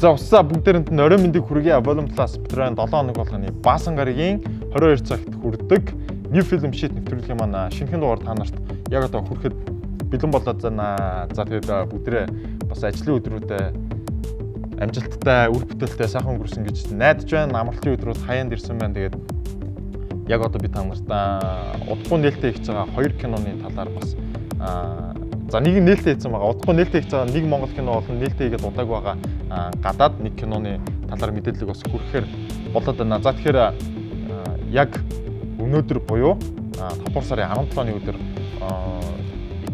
За уссаа бүгдээрэнд нь орой мэндийг хүргэе. Volume Plus Patreon 7 хоног болгоны Баасан гарагийн 22 цагт хүрдэг New Film Sheet нэвтрүүлгийн маань шинэхэн дугаар та нарт яг одоо хүрэхэд бэлэн болоод байна. За тэгээд бүгдээ бас ажлын өдрүүдэд амжилттай, үр бүтээлтэй сайхан өнгөрсөн гэж найдаж байна. Амралтын өдрүүд хаяанд ирсэн байна. Тэгээд яг одоо би та нарт удахгүй нээлттэй хийж байгаа 2 киноны талаар бас за нэг нь нээлттэй хийсэн байгаа. Удахгүй нээлттэй хийж байгаа нэг Монгол кино болон нээлттэй хийгээд удааг байгаа гадаад нэг киноны талаар мэдээлэл бас хүргэхээр болоод байна. За тэгэхээр яг өнөөдөр буюу 5 сарын 17-ны өдөр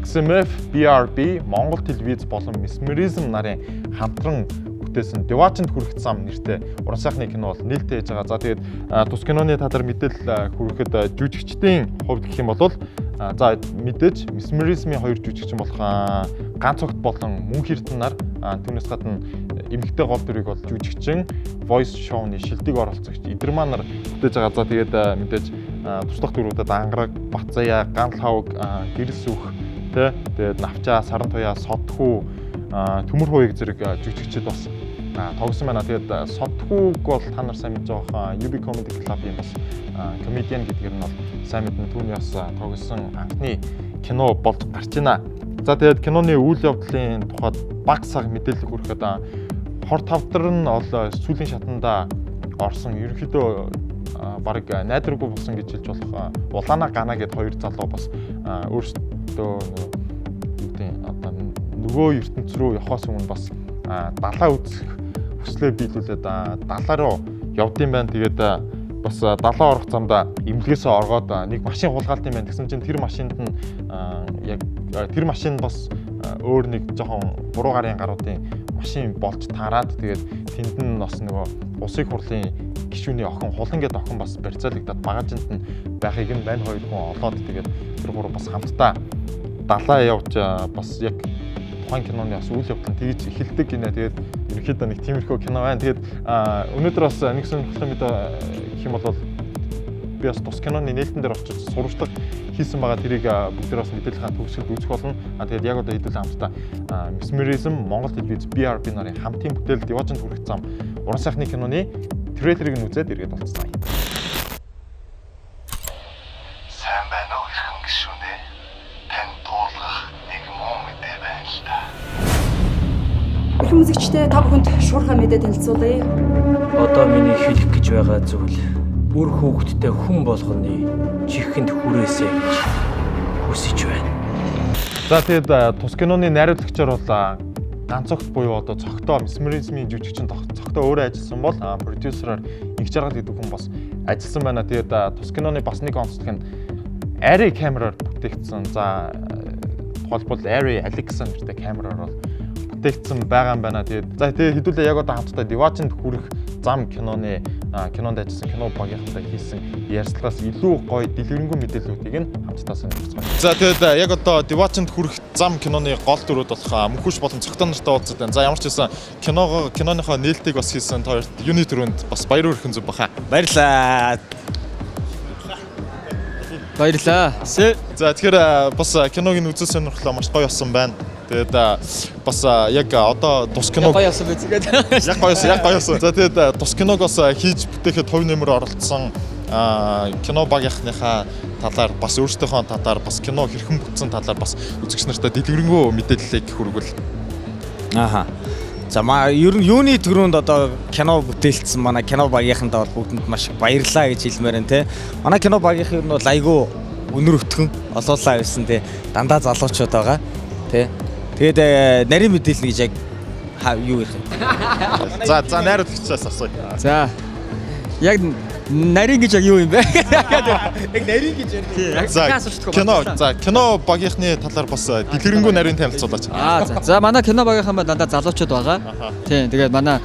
XMF, BRB, Монгол телевиз болон Mesmerism нарын хамтран бүтээсэн Девачинд хүрэх зам нэртэй уран сайхны кино бол нээлттэй хийж байгаа. За тэгээд тус киноны талаар мэдээлэл хүргэхэд жүжигчдийн хувьд гэх юм бол за мэдээж Mesmerism-ийн 2 жүжигчин болох ганц огт болон мөн хэрдэн нар түүнээс гадна эмэгтэй гол дүрийг бол жүжигчин voice show-ны шилдэг оролцогч Идэрман нар бүтээж байгаа. За тэгээд мэдээж туслах дүрүүдэд Ангараг, Бацаяа, Ганл хавг, Гэрс үх тэгээд Навчаа, Саран туяа, Содхүү, Төмөр хуйг зэрэг жүжигчид бас тогсон байна. Тэгээд Содхүүг бол та нар сайн мэдж байгаа UB Comedy Club-ийн бас комедиан гэдгээр нь бол сайн мэднэ. Түүний бас тогсон анхны кино болж гарч байна. За тэгээд киноны үйл явдлын тухайд баг саг мэдээлэл хүргэхэд хор тавдар нь бол сүүлийн шатанда орсон ерөнхийдөө баг найдваргүй болсон гэж хэлж болох Улаана Гана гэд 2 залуу бас өөрсдөө нөгөө ертөнц рүү явахаас өмнө бас далаа үзэх хүслээ биелүүлээд далаа руу явдсан байна. Тэгээд бас далаа орох замдаа эмнэлгээсээ оргоод нэг машин хулгаалтын байна. Тэгсэн чинь тэр машинд нь яг тэр машин бас өөр нэг жоохон буруу гарын гаруудын машин болж таарад. Тэгээд тэнд нь бас нөгөө усыг хурлын гишүүний охин хулан гэдэг охин бас барьцаалагдаад багажинд нь байхыг нь мань 2 хүн олоод тэгээд тэр гурав бас хамтдаа далаа явж бас яг тухайн киноны бас үйл явдал нь тэгж эхэлдэг гинэ. Тэгээд ерөнхийдөө нэг тиймэрхүү кино байна. Тэгээд өнөөдөр бас нэг сонирхолтой мэдээ гэх юм бол би бас тус киноны нээлтэн дээр очиж сурвалжлага хийсэн байгаа. Тэрийг бүгдээр бас мэдээллийн төгсгөлд үзэх болно. Тэгээд яг одоо хэдүүлээ хамтдаа Mesmerism, Монгол телевиз, BRB нарын хамтын бүтээл Девачинд хүрэх зам уран сайхны киноны трейлерыг нь үзээд иргэд болцсон. Сайн байна уу хэрхэн гişүнэ? Тань туулгах нэг муу мэдээ байна л да. Их үзэгчтэй та бүхэнд шуурхай мэдээ танилцуулъя. Одоо миний хэлэх гэж байгаа зүйл үр хүүхэдтэй хүн болгоны чихэнд хүрээсэй гэж хүсэж байна. За тэгээд тус киноны найруулагчаар бол ганцогт буюу одоо цогтоо Mesmerism-ийн жүжигчин цогтоо өөрөө ажилласан бол продюсераар Инх Жаргал гэдэг хүн бас ажилласан байна. Тэгээд тус киноны бас нэг онцлог нь Arri камераар бүтээгдсэн. За тухайлбал Arri Alexa нэртэй камераар бол бүтээгдсэн байгаа юм байна. Тэгээд за хэдүүлээ яг одоо хамтдаа Девачинд хүрэх зам кинонд ажилласан кино багийнхантай хийсэн ярьцлагаас илүү гоё дэлгэрэнгүй мэдээллүүдийг нь хамтдаа сонирхцгаая. За тэгээд яг одоо Девачинд хүрэх зам киноны гол дүрүүд болох мөнхөш болон цогтой нартай уулзаад байна. За ямар ч байсан киноныхоо нээлтийг бас хийсэн хоёрт юуны төрөнд бас баяр хүргэн зүг баха. Баярлаа. Баярлаа. За тэгэхээр бас киног нь үзэл сонирхлоо маш гоё болсон байна. Тэгээд бас яг одоо тус киног гоё болсон биз гэдэг. Яг гоё болсон. За тэгээд тус киног бас хийж бүтээхэд хувь нэмэр оролцсон кино багийнхныхаа талаар бас өөрсдийнхөө талаар бас кино хэрхэн бүтсэн талаар бас үзэгч нартай дэлгэрэнгүй мэдээллийг хүргвэл. Ааха. За ер нь юуны төрөнд одоо кино бүтээлсэн манай кино багийнхандаа бол бүгдэнд маш баярлалаа гэж хэлмээр байна те. Манай кино багийнх нь бол айгүй өнөр өтгөн олоолаа байсан те. Дандаа залуучууд байгаа те. Тэгээд нарийн мэдээлэл гэж яг юу ярих юм. За найруулагчаас асууя. За яг нарийн гэж яг юу юм бэ? Яг нарийн гэж ярьдаг. Кино багийнхны талаар бас дэлгэрэнгүй нарийн танилцуулаач. За манай кино багийнхан дандаа залуучууд байгаа. Тийм. Тэгээд манай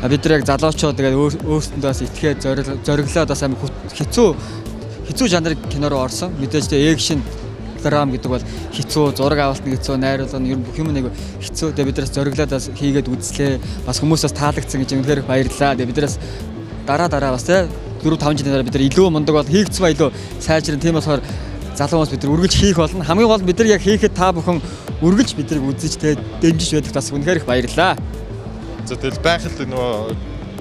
бид нар яг залуучууд тэгээд өөрсөндөө бас итгээд зориглоод бас амар хэцүү жанрын кино руу орсон. Мэдээж тэгээ экшн драм гэдэг бол хэцүү, зураг авалт нь хэцүү, найруулга нь ер нь бүх юм нэг хэцүү. Тэгээд биднээс зориглоод бас хийгээд үзлээ. Бас хүмүүсээс таалагдсан гэж үнэхээр баярлалаа. Тэгээд биднээс дараа бас те 4-5 жилийн дараа бид нар илүү мундаг бол хийгдсэн ба илүү сайжрын. Тийм болохоор залуу хүмүүс бид нар үргэлж хийх болно. Хамгийн гол бид нар яг хийхэд та бүхэн үргэлж биднийг үзэж те дэмжиж байдаг бас үнэхээр их баярлалаа. За тэгэл байхад нөгөө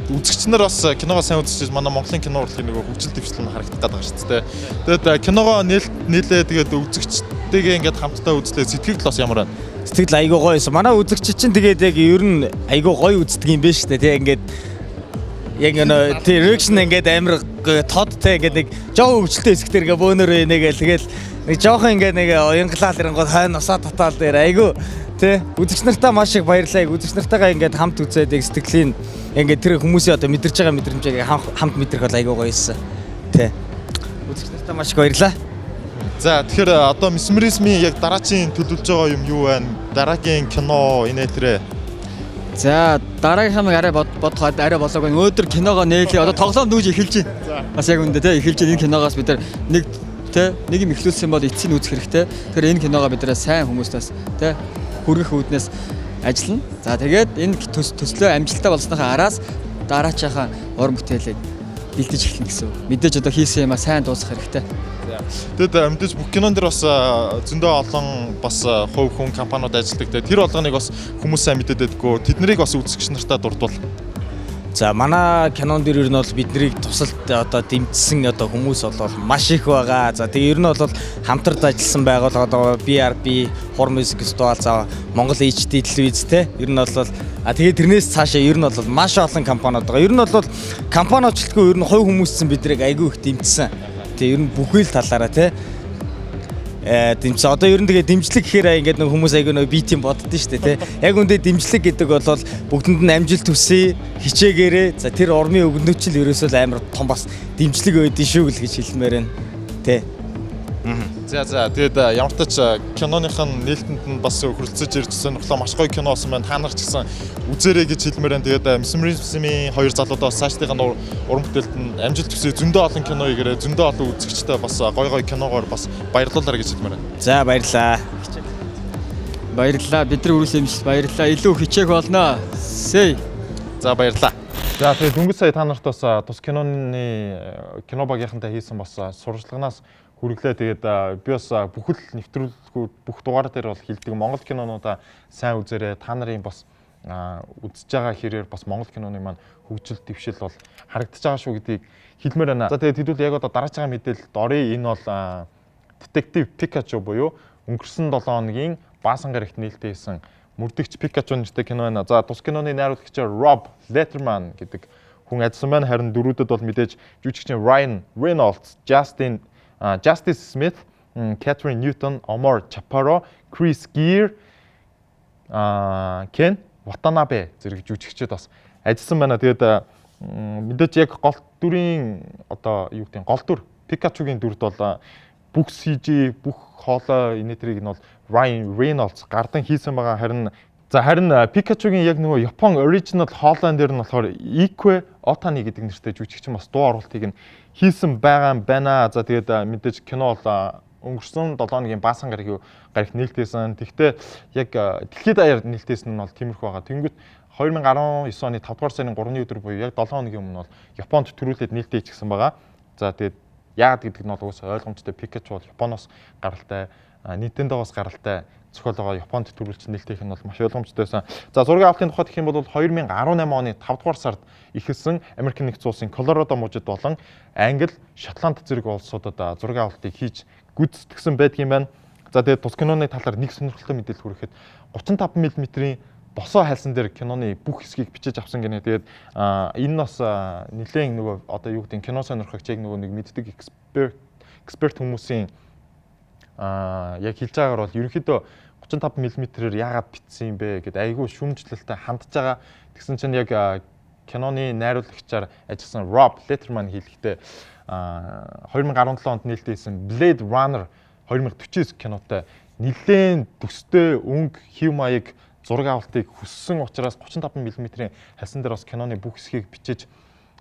үзэгч нар бас киногоо сайн үзчихсэн манай Монголын кино урлагийн нөгөө хөгжил дэвшил нь харагдах гэдэг шүү дээ. Тэгээд киногоо нийлээ тэгээд үзэгчтэйгээ ингээд хамтдаа үзлээ сэтгэл бас ямар байна? Сэтгэл айгүй гоё байсан. Манай үзэгч чинь тэгээд яг ер нь айгүй гоё үздэг юм байна шүү дээ. Тэг ингээд яг нэг реакшн ингээд амар тодтой ингээд нэг жоохон хөвчлөлтэй хэсгээр ингээд бөөнөр нэгээл тэгэл нэг жоохон ингээд нэг уянгалал ирэнгууд хойно усаа татаал дээр айгүй тий үзэгч нартаа маш их баярлалаа. Үзэгч нартайгаа ингээд хамт үзээд яг сэтгэлийн ингээд тэр хүмүүсийн одоо мэдэрч байгаа мэдрэмжийг хамт мэдрэх бол айгүй гоё юмсан. Тий үзэгч нартаа маш их баярлалаа. За тэгэхээр одоо месмеризмын яг дараачийн төлөвлөж байгаа юм юу байна? Дараагийн кино инээтрээ. За дараагийнхаа арай бодоход арай болоогүй. Өөдөр киногоо нээлээ. Одоо тоглоом нүүж эхэлж байна. Бас яг үндэ те эхэлж энэ киногоос бид нэг нэг юм эхлүүлсэн бол эцсийг үзэх хэрэгтэй. Тэгэхээр энэ киногоо бид сайн хүмүүстээс те хүргэх үүднээс ажиллана. За тэгээд энэ төслөө амжилттай болсныхаа араас дараачийнхаа уран бүтээлийг бэлдэж эхэлнэ гэсэн. Мэдээж одоо хийсэн юмаа сайн дуусгах хэрэгтэй. Тэгэд мэдээж бүх кинон дээр бас зөндөө олон бас хувь хүн компаниуд ажилладаг. Тэр болгоныг бас хүмүүс сайн мэдээд байдгүй. Тэднийг бас үзэгч нартаа дурдвал. За манай кинон дээр ер нь бол биднийг тусалд одоо дэмжсэн одоо хүмүүс бол маш их байгаа. За тэгээ ер нь бол хамтарч ажилласан байгууллага одоо BRB, Хор Music Studio, за Монгол HD телевиз те. Ер нь бол тэгээ тэрнээс цаашаа ер нь бол маш олон компаниуд байгаа. Ер нь бол компаниучлалгүй ер нь хувь хүмүүссэн биднийг айгүй их дэмжсэн. Тэгээ ер нь бүхэл талаараа те дэмжсэн. Одоо ер нь тэгээ дэмжлэг гэхээр ингээд нэг хүмүүс айгүй нэг битийн боддоо шүү дээ те. Яг үндэ дэмжлэг гэдэг бол бүгдэнд нь амжилт хүсье, хичээгээрээ. За тэр урмын өгнөчл ерөөсөө амар том бас дэмжлэг өгдөө шүү л гэж хэлмээр байна. Тэ. За тэгээд ямар ч тач киноныхын нээлтэнд нь бас хөрөлцөж ирж сонирхлоо маш гоё кино болсон байна. Та нар ч гэсэн үзээрэй гэж хэлмээр байна. Тэгээд месмеризмын хоёр залуудаас цаашдынхаа уран бүтээлд нь амжилт хүсье, зөндөө олон кино игээрээ, зөндөө олон үзэгчтэй бас гоё киногоор бас баярлуулаарай гэж хэлмээр байна. За баярлаа. Баярлалаа. Бид нар үргэлжлэмж баярлалаа. Илүү хичээх болно. Сэй. За баярлалаа. За тэгээд дөнгөж сая та нарт бас тус кино багийнхантай хийсэн бас сурчлагынаас хүргэлээ. Тэгээд би бас бүхэл нэвтрүүлгүүд бүх дугаар дээр бол хилдэг Монгол кинонуудаа сайн үзээрэй. Та нарын бас үзэж байгаа хэрээр бас Монгол киноны маань хөгжил дэвшил бол харагдаж байгаа шүү гэдгийг хэлмээр байна. За тэгээд хэдүүл яг одоо дарааж байгаа мэдээлэлд орё. Энэ бол Detective Pikachu буюу өнгөрсөн 7 хоногийн Баасан гарагт нээлттэй хийсэн мөрдөгч Pikachu нэртэй кино байна. За тус киноны найруулагч Rob Letterman гэдэг хүн ажилласан байна. Харин дөрүүдэд бол мэдээж жүжигчин Ryan Reynolds, Justice Smith, Catherine Newton, Omar Chaparro, Chris Gere, Ken Watanabe зэрэг жүжигчид бас ажилласан байна. Тэгээд мэдээж яг гол дүрийн одоо юу гэдэг гол дүр Pikachu-гийн дүрд бол бүх CG, бүх хоолой инээтрийг нь бол Ryan Reynolds гардан хийсэн байгаа. Харин Pikachu-гийн яг нөгөө Япон original хоолойн дээр нь болохоор Ikue Otani гэдэг нэртэй жүжигчин бас дуу оруулалтыг нь хийсэн байгаа юм байна. За тэгээд мэдээж кино бол өнгөрсөн 7 хоногийн Баасан гарагт нээлттэйсэн. Тэгвэл яг дэлхийд даяар нээлттэйсэн нь бол тиймэрхүү байгаа. Тэнгүүт 2019 оны 5 дугаар сарын 3-ны өдөр буюу яг 7 хоногийн өмнө бол Японд төрүүлээд нээлттэй хийчихсэн байгаа. За тэгээд яагаад гэдэг нь бол уус ойлгомжтой. Pikachu бол Японоос гаралтай, Nintendo-гоос гаралтай зохиолгоо Японд төрүүлж нээлттэйх нь бол маш ойлгомжтой байсан. За зургийн авалтын тухайд гэх юм бол 2018 оны 5 дугаар сард эхэлсэн Америк нэгдсэн улсын Колорадо мужид болон Англи, Шотланд зэрэг улсуудад зургийн авалтыг хийж гүйцэтгэсэн байдаг юм байна. За тэгээд тус киноны талаар нэг сонирхолтой мэдээлэл хүрэхэд 35 мм-ийн босоо хайлсан дээр киноны бүх хэсгийг бичиж авсан гэнэ. Тэгээд энэ бас нэлээд нөгөө одоо юу гэдэг кино сонирхогч яг нөгөө нэг мэддэг эксперт хүмүүсийн яг хэлж байгаагаар бол ерөнхийдөө 35 мм-ээр яагаад бичсэн юм бэ гэдээ айгүй шүүмжлэлтэй хандж байгаа. Тэгсэн чинь яг киноны найруулагчаар ажилласан Rob Letterman хэлэхдээ 2017 онд нээлттэй хийсэн Blade Runner 2049 кинотой нэлээд төстэй өнгө хэв маяг зураг авалтыг хүссэн учраас 35 мм-ийн хальсан дээр бас киноны бүх хэсгийг бичиж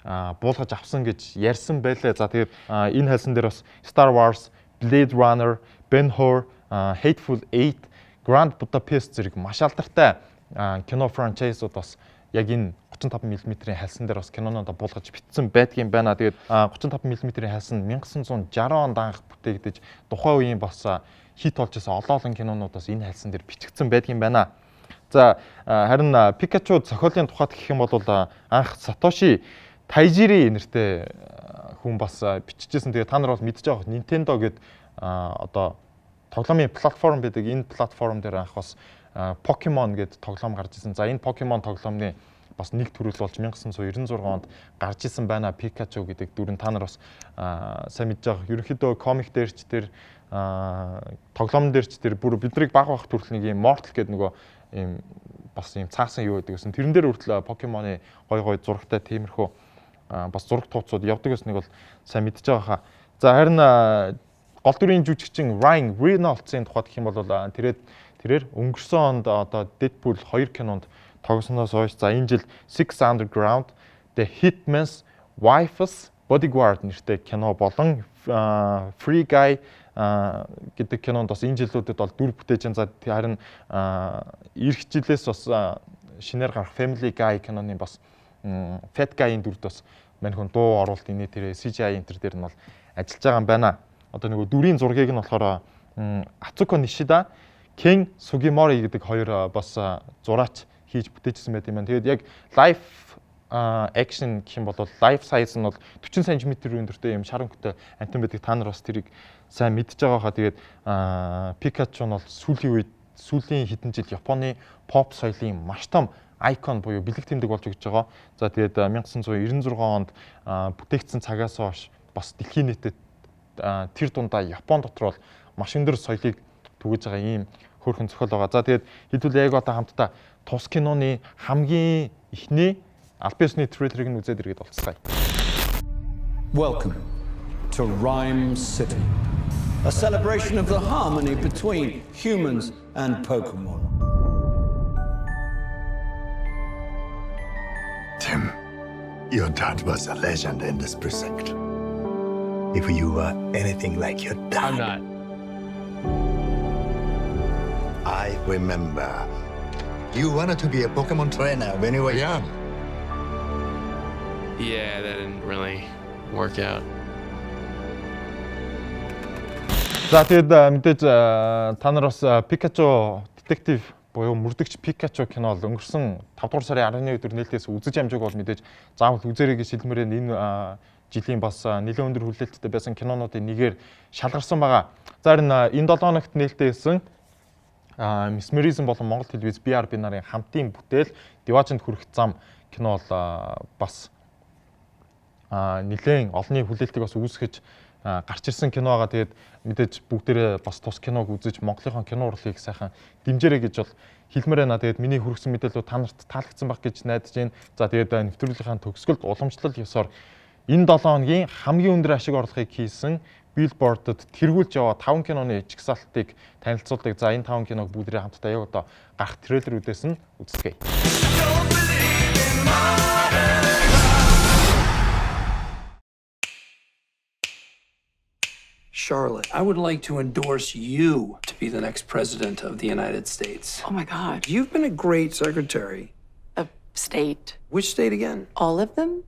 буулгаж авсан гэж ярьсан байлаа. За тэгээд энэ хальсан дээр бас Star Wars, Blade Runner, Ben-Hur, Hateful Eight, Grand Budapest зэрэг маш алдартай кино франчайзууд бас яг энэ 35 мм-ийн хальсан дээр бас киноноо буулгаж бичсэн байдгийн байна. Тэгээд 35 мм-ийн хальсан 1960 онд анх бүтээгдэж тухайн үеийн бас хит болж байсан олон кинонууд бас энэ хальсан дээр бичигдсэн байдгийн байна. За харин Pikachu зохиолын тухайд гэх юм бол анх Satoshi Tajiri нэртэй хүн бас биччихсэн. Тэгээ та нар бол мэдж байгаа Nintendo гэдэг одоо тоглоомын платформ байдаг. Энэ платформ дээр анх бас Pokemon гэдэг тоглоом гарч ирсэн. За энэ Pokemon тоглоомны бас нэг төрөл болж 1996 онд гарч ирсэн байна. Pikachu гэдэг дүр нь та нар бас сайн мэдж байгаа. Ерөнхийдөө комик дээр ч тэр тоглоомн дээр ч тэр бүр биднийг баг бах төрөл нэг юм Mortal гэдэг нөгөө ийм бас ийм цаасан юу гэдэг гэсэн. Тэрэн дээр хүртэл Pokemon-ы гой зурагтай тиймэрхүү бас зураг тууцууд явдаг гэснийг бол сайн мэдж байгаа хаа. За харин гол дүрийн жүжигчин Ryan Reynolds-ийн тухайд гэх юм бол тэрээр өнгөрсөн онд одоо Deadpool 2 кинонд тогсноос хойш за энэ жил Six Underground, The Hitman's Wife's Bodyguard нэртэй кино болон Free Guy гэдэг кинонд бас энэ жилүүдэд бол дүр бүтээж байгаа. За харин эх жилээс бас шинээр гарах Family Guy киноны бас Fat Guy-ийн дүрд бас мань хүн дуу оруулалт инээ тэр CGI энтер дээр нь бол ажиллаж байгаа юм байна. Одоо нөгөө дүрийн зургийг нь болохоор Atsuko Nishida, Ken Sugimori гэдэг хоёр бас зураач хийж бүтээжсэн байт юм байна. Тэгээд яг live action гэх юм бол life size нь бол 40 см өндөртэй юм шаранхтай антен байдаг. Та нар бас тэрийг сайн мэдж байгаа хаа. Тэгээд Pikachu нь бол сүүлийн хэдэн жил Японы pop соёлын маш том icon буюу бэлэг тэмдэг болж өгч байгаа. За тэгээд 1996 онд бүтээгдсэн цагаас хойш бас дэлхийн нийтэд тэр дундаа Япон дотор бол маш өндөр соёлыг түгэж байгаа ийм хөөрхөн зохиол байгаа. За тэгээд хэдүүл яг одоо хамтдаа тус киноны хамгийн ихний аль биесны трейлерыг нь үзээд иргэд болцгаая. Welcome to Rhyme City, a celebration of the harmony between humans and Pokemon. Tim, your dad was a legend in this precinct. If you were anything like your dad... I'm not. I remember. You wanted to be a Pokemon trainer when you were young. Yeah, that didn't really work out. За тэгээд мэдээж та нар бас Pikachu Detective буюу мөрдөгч Pikachu кино бол өнгөрсөн 5 дугаар сарын 11 өдөр нээлтээс үзэж амжиг бол мэдээж заавал үзээрэй гэж хэлмээрээ энэ жилийн бас нэлээд өндөр хүлээлттэй байсан кинонуудын нэгээр шалгарсан байгаа. За харин энэ 7 хоногт нээлттэй хийсэн Mesmerism болон Монгол телевиз BRB нарын хамтын бүтээл Diwajin-д хүрэх зам кино бол бас нэлээд олонний хүлээлтийг бас үүсгэж гарч ирсэн кино байгаа. Тэгээд мэдээж бүгдээрээ бас тус киног үзэж Монголынхон кино урлыг сайхан дэмжээрэй гэж бол хэлмээр байна. Тэгээд миний хүргэсэн мэдээлэл та нарт таалагдсан байх гэж найдаж байна. За тэгээд нэвтрүүлгийнхаа төгсгөлд уламжлал ёсоор энэ 7 хоногийн хамгийн өндөр ашиг орлогыг хийсэн Billboard-д тэргүүлж яваа 5 киноны жигсаалтыг танилцуулдаг. За энэ 5 киног бүгдээрээ хамтдаа яг одоо гарах трейлерүүдээс нь үздэгэ. Charlotte, I would like to endorse you to be the next president of the United States. Oh my God. You've been a great secretary. A state. Which state again? All of them?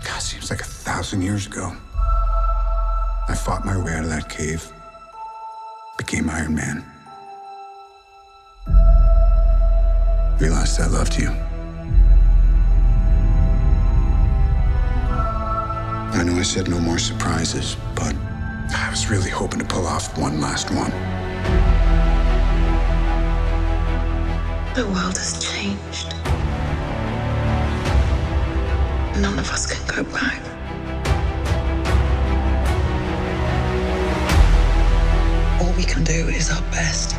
God, seems like 1,000 years ago. I fought my way out of that cave, became Iron Man. Realized I loved you. I know I said no more surprises, but I was really hoping to pull off one last one. The world has changed. None of us can go back. All we can do is our best.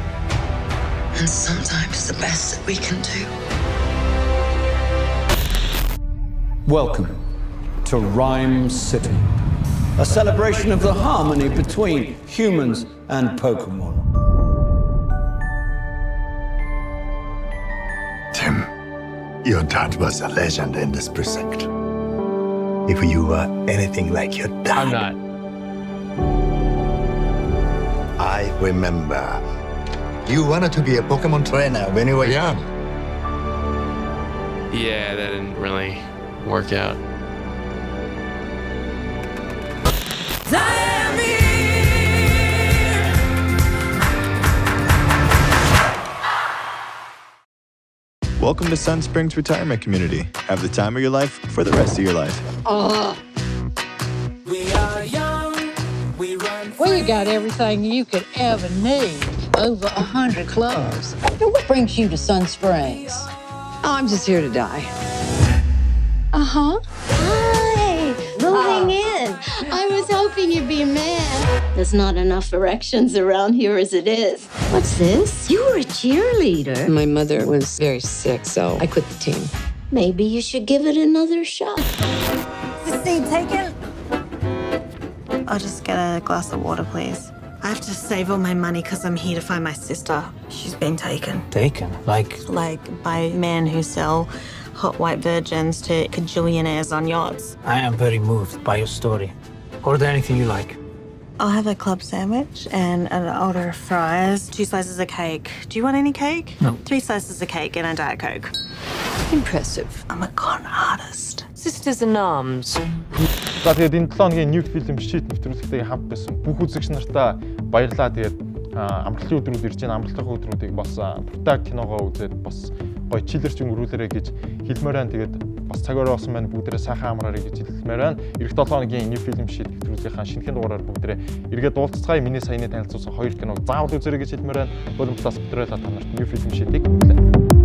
And sometimes the best that we can do. Welcome to Rhyme City, a celebration of the harmony between humans and Pokemon. Tim, your dad was a legend in this precinct. If you were anything like your dad... I'm not. I remember. You wanted to be a Pokemon trainer when you were young. Yeah, that didn't really work out. Welcome to Sun Springs Retirement Community. Have the time of your life for the rest of your life. We got everything you could ever need. Over 100 clubs. Now, what brings you to Sun Springs? Oh, I'm just here to die. Uh-huh. Hi, moving in. I was hoping you'd be a man. There's not enough erections around here as it is. What's this? You were a cheerleader. My mother was very sick, so I quit the team. Maybe you should give it another shot. Is the seat taken? I'll just get a glass of water, please. I have to save all my money because I'm here to find my sister. She's been taken. Taken? Like By men who sell hot white virgins to cajillionaires on yachts. I am very moved by your story. Order anything you like. I'll have a club sandwich and an order of fries, 2 slices of cake. Do you want any cake? No. 3 slices of cake and a Diet Coke. Impressive. I'm a con artist. Sisters in arms. За тэгээд энэ 7 хоногийн New Film Sheet нэвтрүүлэгтэй хамт байсан бүх үзэгч нартаа баярлалаа. Тэгээд амралтын өдрүүд ирж байна. Амралтын өдрүүдийг бас Брутаг киногоо үзээд бас гоё чилэрч өнгөрүүлээрэй гэж хэлмээр байна. Тэгээд бас цаг орой болсон байна. Бүгдээрээ сайхан амраарай гэж хэлмээр байна. Эх 7 хоногийн New Film Sheet нэвтрүүлгийнхаа шинэхэн дугаараар бүгдээрээ эргээд уулзцгаая. Миний саяны танилцуулсан 2 киног заавал үзээрэй гэж хэлмээр байна. Болон бас бүтрэлээ та нарт New Film Sheet-ийг хүлээн.